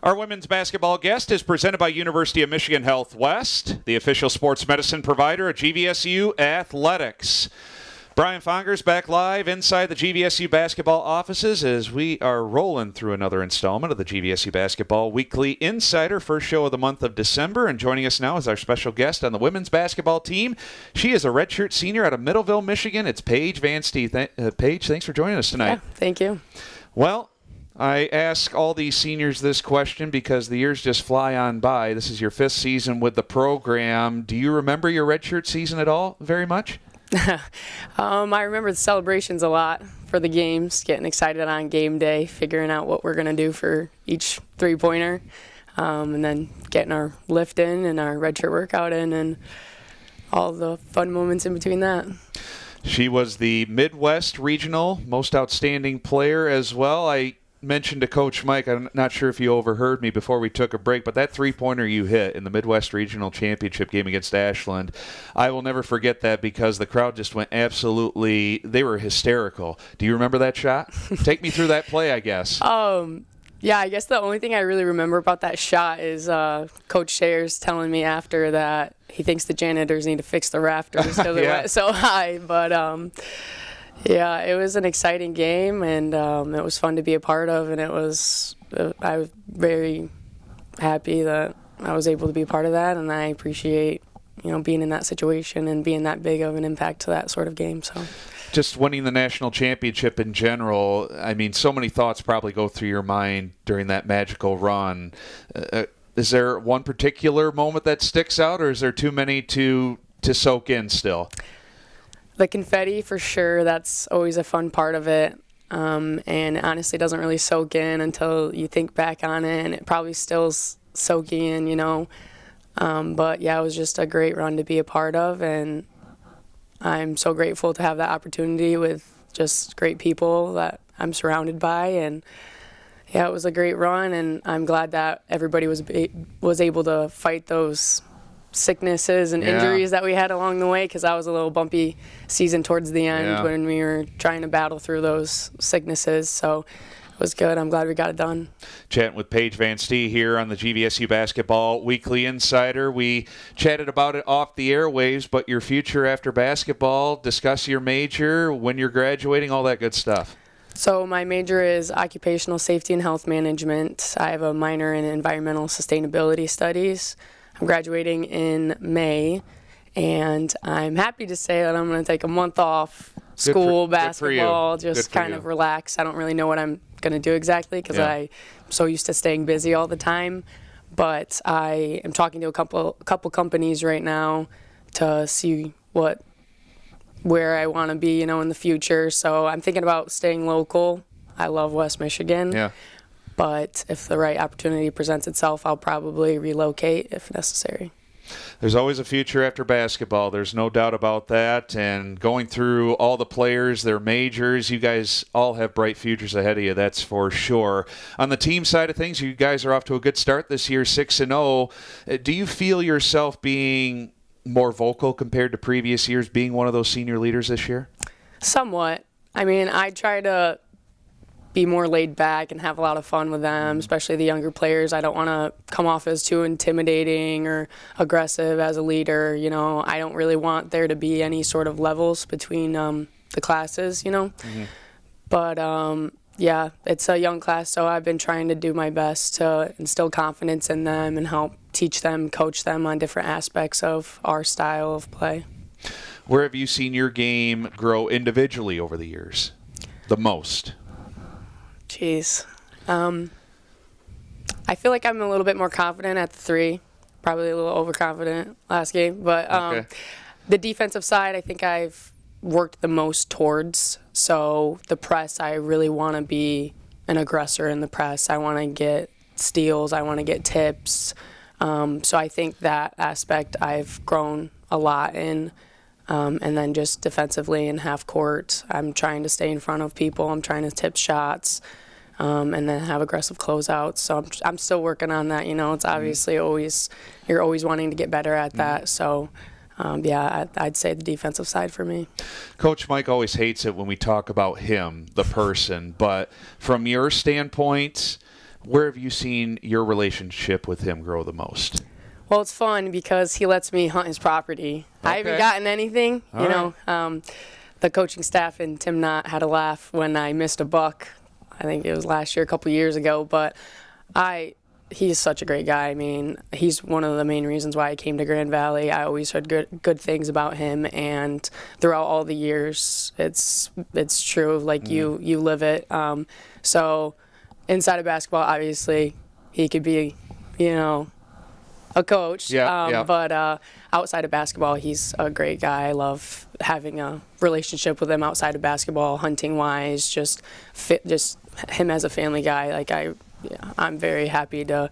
Speaker 1: Our women's basketball guest is presented by University of Michigan Health West, the official sports medicine provider at GVSU Athletics. Brian Fongers back live inside the GVSU basketball offices as we are rolling through another installment of the GVSU Basketball Weekly Insider, first show of the month of December. And joining us now is our special guest on the women's basketball team. She is a redshirt senior out of Middleville, Michigan. It's Paige Van Stee. Paige, thanks for joining us tonight.
Speaker 5: Yeah, thank you.
Speaker 1: Well, I ask all these seniors this question because the years just fly on by. This is your 5th season with the program. Do you remember your redshirt season at all very much?
Speaker 5: I remember the celebrations a lot for the games, getting excited on game day, figuring out what we're going to do for each three-pointer, and then getting our lift in and our redshirt workout in and all the fun moments in between that.
Speaker 1: She was the Midwest Regional Most Outstanding Player as well. I mentioned to Coach Mike, I'm not sure if you overheard me before we took a break, but that three-pointer you hit in the Midwest Regional Championship game against Ashland, I will never forget that because the crowd just went absolutely, they were hysterical. Do you remember that shot? Take me through that play, I guess.
Speaker 5: Yeah, I guess the only thing I really remember about that shot is Coach Sayers telling me after that he thinks the janitors need to fix the rafters because they went so high. But yeah, it was an exciting game, and it was fun to be a part of, and I was very happy that I was able to be a part of that, and I appreciate, being in that situation and being that big of an impact to that sort of game. So,
Speaker 1: just winning the national championship in general, I mean, so many thoughts probably go through your mind during that magical run. Is there one particular moment that sticks out, or is there too many to soak in still?
Speaker 5: The confetti, for sure, that's always a fun part of it. And honestly, doesn't really soak in until you think back on it, and it probably still's soaking in, But, yeah, it was just a great run to be a part of, and I'm so grateful to have that opportunity with just great people that I'm surrounded by. And, yeah, it was a great run, and I'm glad that everybody was able to fight those sicknesses and injuries that we had along the way, because that was a little bumpy season towards the end when we were trying to battle through those sicknesses. So it was good. I'm glad we got it done.
Speaker 1: Chatting with Paige Van Stee here on the GVSU Basketball Weekly Insider. We chatted about it off the airwaves, but your future after basketball, discuss your major, when you're graduating, all that good stuff.
Speaker 5: So my major is occupational safety and health management. I have a minor in environmental sustainability studies. I'm graduating in May, and I'm happy to say that I'm going to take a month off school, basketball, just kind of relax. I don't really know what I'm going to do exactly because I'm so used to staying busy all the time. But I am talking to a couple companies right now to see where I want to be, in the future. So I'm thinking about staying local. I love West Michigan.
Speaker 1: Yeah.
Speaker 5: But if the right opportunity presents itself, I'll probably relocate if necessary.
Speaker 1: There's always a future after basketball. There's no doubt about that. And going through all the players, their majors, you guys all have bright futures ahead of you, that's for sure. On the team side of things, you guys are off to a good start this year, 6-0. Do you feel yourself being more vocal compared to previous years, being one of those senior leaders this year?
Speaker 5: Somewhat. I mean, I try to be more laid back and have a lot of fun with them, especially the younger players. I don't want to come off as too intimidating or aggressive as a leader. I don't really want there to be any sort of levels between the classes, Mm-hmm. But, yeah, it's a young class, so I've been trying to do my best to instill confidence in them and help teach them, coach them on different aspects of our style of play.
Speaker 1: Where have you seen your game grow individually over the years the most?
Speaker 5: Jeez. I feel like I'm a little bit more confident at the three, probably a little overconfident last game. But the defensive side, I think I've worked the most towards. So the press, I really want to be an aggressor in the press. I want to get steals. I want to get tips. So I think that aspect I've grown a lot in. And then just defensively in half court, I'm trying to stay in front of people. I'm trying to tip shots, and then have aggressive closeouts. So I'm still working on that. It's obviously you're always wanting to get better at that. So, I'd say the defensive side for me.
Speaker 1: Coach Mike always hates it when we talk about him, the person. But from your standpoint, where have you seen your relationship with him grow the most?
Speaker 5: Well, it's fun because he lets me hunt his property.
Speaker 1: Okay.
Speaker 5: I haven't gotten anything,
Speaker 1: All
Speaker 5: know. The coaching staff and Tim Knott had a laugh when I missed a buck. I think it was last year, a couple years ago. But he's such a great guy. I mean, he's one of the main reasons why I came to Grand Valley. I always heard good things about him, and throughout all the years, it's true. Like you live it. So inside of basketball, obviously, he could be, a coach. But outside of basketball, he's a great guy. I love having a relationship with him outside of basketball, hunting wise, just him as a family guy. Like I'm very happy to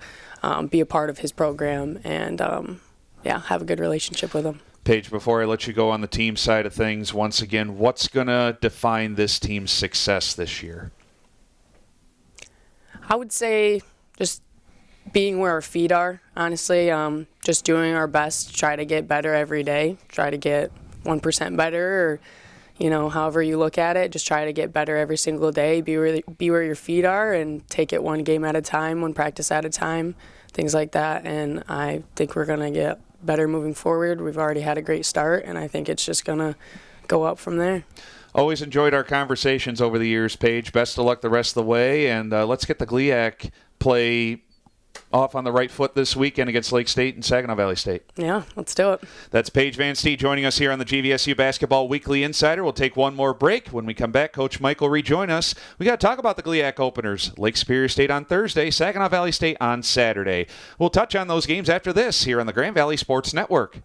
Speaker 5: be a part of his program and have a good relationship with him.
Speaker 1: Paige, before I let you go on the team side of things, once again, what's going to define this team's success this year?
Speaker 5: I would say just being where our feet are, honestly. Just doing our best to try to get better every day, try to get 1% better, or however you look at it, just try to get better every single day, be where your feet are, and take it one game at a time, one practice at a time, things like that. And I think we're going to get better moving forward. We've already had a great start, and I think it's just going to go up from there.
Speaker 1: Always enjoyed our conversations over the years, Paige. Best of luck the rest of the way, and let's get the GLIAC play off on the right foot this weekend against Lake State and Saginaw Valley State.
Speaker 5: Yeah, let's do it.
Speaker 1: That's Paige Van Stee joining us here on the GVSU Basketball Weekly Insider. We'll take one more break. When we come back, Coach Mike will rejoin us. We got to talk about the GLIAC openers. Lake Superior State on Thursday, Saginaw Valley State on Saturday. We'll touch on those games after this here on the Grand Valley Sports Network.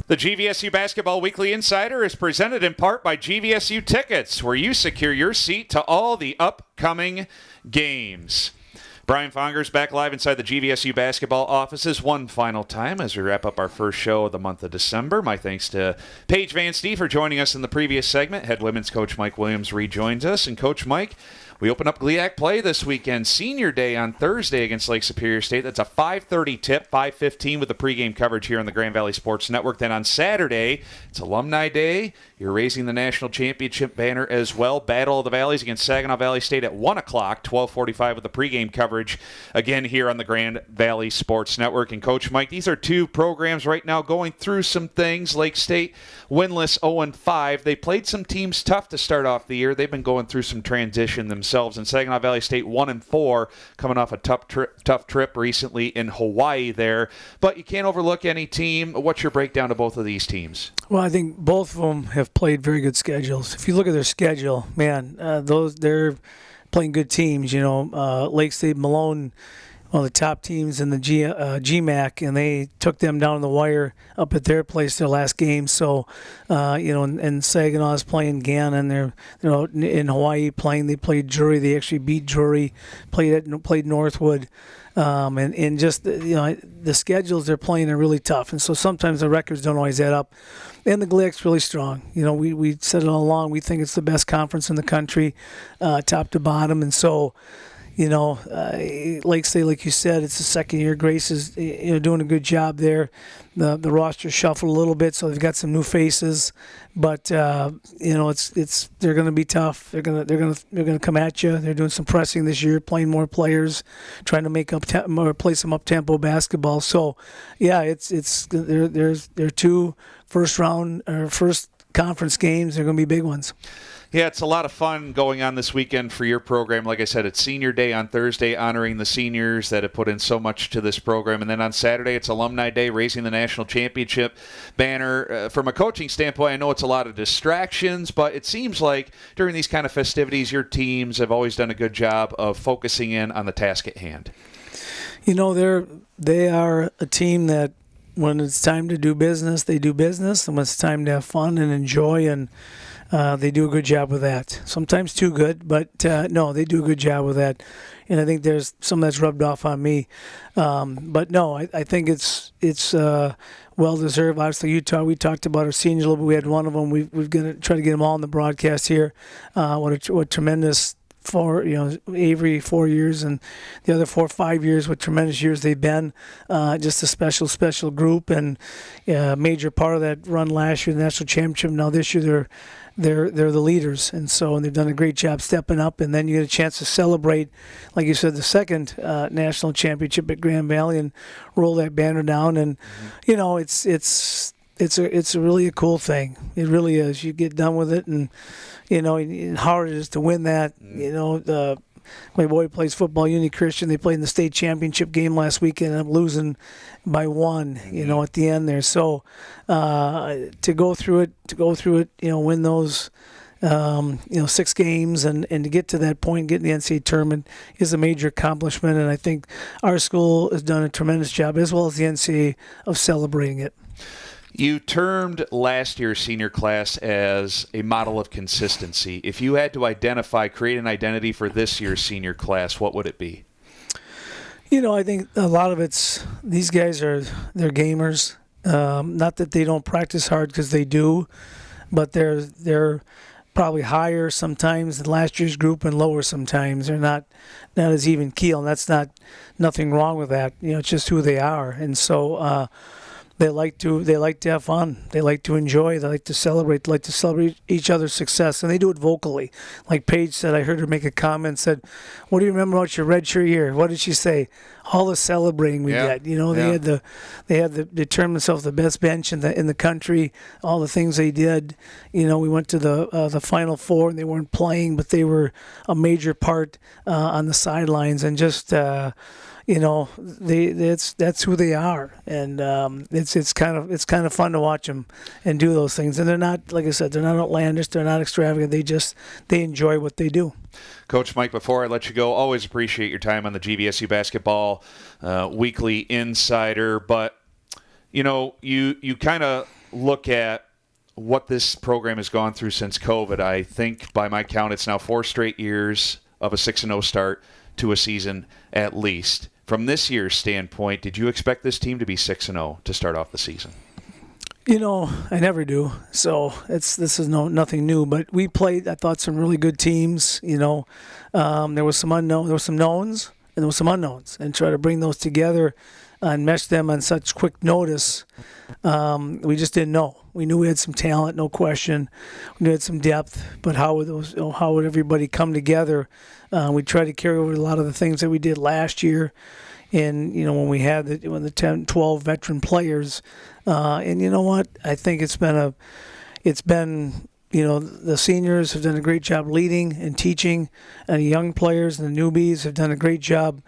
Speaker 1: The GVSU Basketball Weekly Insider is presented in part by GVSU Tickets, where you secure your seat to all the upcoming games. Brian Fongers back live inside the GVSU basketball offices one final time as we wrap up our first show of the month of December. My thanks to Paige Van Stee for joining us in the previous segment. Head women's coach Mike Williams rejoins us. And Coach Mike, we open up GLIAC play this weekend. Senior Day on Thursday against Lake Superior State. That's a 5:30 tip, 5:15 with the pregame coverage here on the Grand Valley Sports Network. Then on Saturday, it's Alumni Day. You're raising the national championship banner as well. Battle of the Valleys against Saginaw Valley State at 1 o'clock, 12:45 with the pregame coverage again here on the Grand Valley Sports Network. And Coach Mike, these are two programs right now going through some things. Lake State winless 0-5. They played some teams tough to start off the year. They've been going through some transition themselves themselves. And Saginaw Valley State 1-4, coming off a tough trip recently in Hawaii there. But you can't overlook any team. What's your breakdown of both of these teams?
Speaker 4: Well, I think both of them have played very good schedules. If you look at their schedule, man, they're playing good teams. Lake State Malone, one of the top teams in the GMAC, and they took them down the wire up at their place their last game. So, and Saginaw is playing Gann, and they're out in Hawaii playing. They played Drury. They actually beat Drury. Played Northwood. And just the schedules they're playing are really tough, and so sometimes the records don't always add up. And the GLIAC's really strong. We said it all along. We think it's the best conference in the country, top to bottom, and so. Lake State, like you said, it's the second year. Grace is doing a good job there. The roster shuffled a little bit, so they've got some new faces. But it's they're going to be tough. They're going to come at you. They're doing some pressing this year, playing more players, trying to make up play some up tempo basketball. So yeah, they're two first conference games. They're going to be big ones.
Speaker 1: Yeah, it's a lot of fun going on this weekend for your program. Like I said, it's Senior Day on Thursday, honoring the seniors that have put in so much to this program. And then on Saturday, it's Alumni Day, raising the national championship banner. From a coaching standpoint, I know it's a lot of distractions, but it seems like during these kind of festivities, your teams have always done a good job of focusing in on the task at hand.
Speaker 4: They are a team that when it's time to do business, they do business. And when it's time to have fun and enjoy, and they do a good job with that. Sometimes too good, but no, they do a good job with that. And I think there's some that's rubbed off on me. But no, I think it's well deserved. Obviously, we talked about our seniors a little bit. We had one of them. We're going to try to get them all in the broadcast here. What tremendous Avery 4 years and the other 4 or 5 years, what tremendous years they've been. Just a special group, and major part of that run last year, the national championship. Now this year they're the leaders, and they've done a great job stepping up. And then you get a chance to celebrate, like you said, the second national championship at Grand Valley and roll that banner down. And it's really a cool thing. It really is. You get done with it, and hard it is to win that. My boy plays football, Uni Christian. They played in the state championship game last weekend, and I'm losing by one. At the end there. So to go through it, win those. 6 games and to get to that point, get in the NCAA tournament is a major accomplishment, and I think our school has done a tremendous job, as well as the NCAA, of celebrating it.
Speaker 1: You termed last year's senior class as a model of consistency. If you had to create an identity for this year's senior class, what would it be?
Speaker 4: I think a lot of it's these guys they're gamers. Not that they don't practice hard, because they do, but they're probably higher sometimes than last year's group and lower sometimes. They're not as even keel, and that's nothing wrong with that. It's just who they are, and so. They like to have fun. They like to enjoy. They like to celebrate. They like to celebrate each other's success, and they do it vocally. Like Paige said, I heard her make a comment. Said, "What do you remember about your redshirt year?" What did she say? All the celebrating we did. They termed themselves the best bench in the country. All the things they did. We went to the Final Four, and they weren't playing, but they were a major part on the sidelines, and just. That's who they are, and it's kind of fun to watch them and do those things. And they're not, like I said, they're not outlandish, they're not extravagant. They enjoy what they do.
Speaker 1: Coach Mike, before I let you go, always appreciate your time on the GVSU Basketball Weekly Insider. But you kind of look at what this program has gone through since COVID. I think by my count, it's now 4 straight years of a 6-0 start to a season at least. From this year's standpoint, did you expect this team to be 6-0 to start off the season?
Speaker 4: I never do. So this is nothing new. But we played, I thought, some really good teams. There was some knowns, and there was some unknowns, and try to bring those together and mesh them on such quick notice. We just didn't know. We knew we had some talent, no question. We knew we had some depth, but how would everybody come together? We tried to carry over a lot of the things that we did last year, and when we had the 10, 12 veteran players, and you know what? I think it's been the seniors have done a great job leading and teaching, and the young players and the newbies have done a great job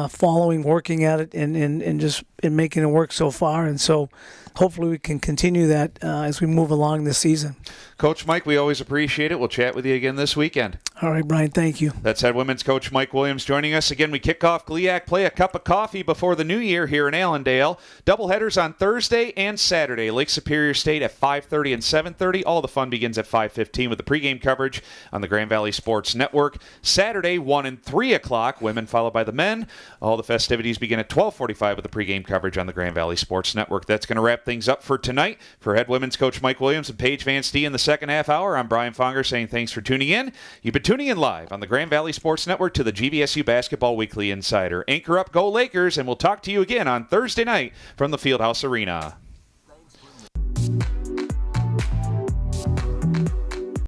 Speaker 4: following, working at it, and just making it work so far. And so hopefully we can continue that as we move along this season.
Speaker 1: Coach Mike, we always appreciate it. We'll chat with you again this weekend.
Speaker 4: All right, Brian, thank you.
Speaker 1: That's head women's coach Mike Williams joining us. Again, we kick off GLIAC Play a Cup of Coffee before the new year here in Allendale. Doubleheaders on Thursday and Saturday. Lake Superior State at 5:30 and 7:30. All the fun begins at 5:15 with the pregame coverage on the Grand Valley Sports Network. Saturday, 1 and 3 o'clock. Women followed by the men. All the festivities begin at 12:45 with the pregame coverage on the Grand Valley Sports Network. That's going to wrap things up for tonight. For head women's coach Mike Williams and Paige Van Stee in the second half hour, I'm Brian Fongers saying thanks for tuning in. You've been tuning in live on the Grand Valley Sports Network to the GVSU Basketball Weekly Insider. Anchor up, go Lakers, and we'll talk to you again on Thursday night from the Fieldhouse Arena.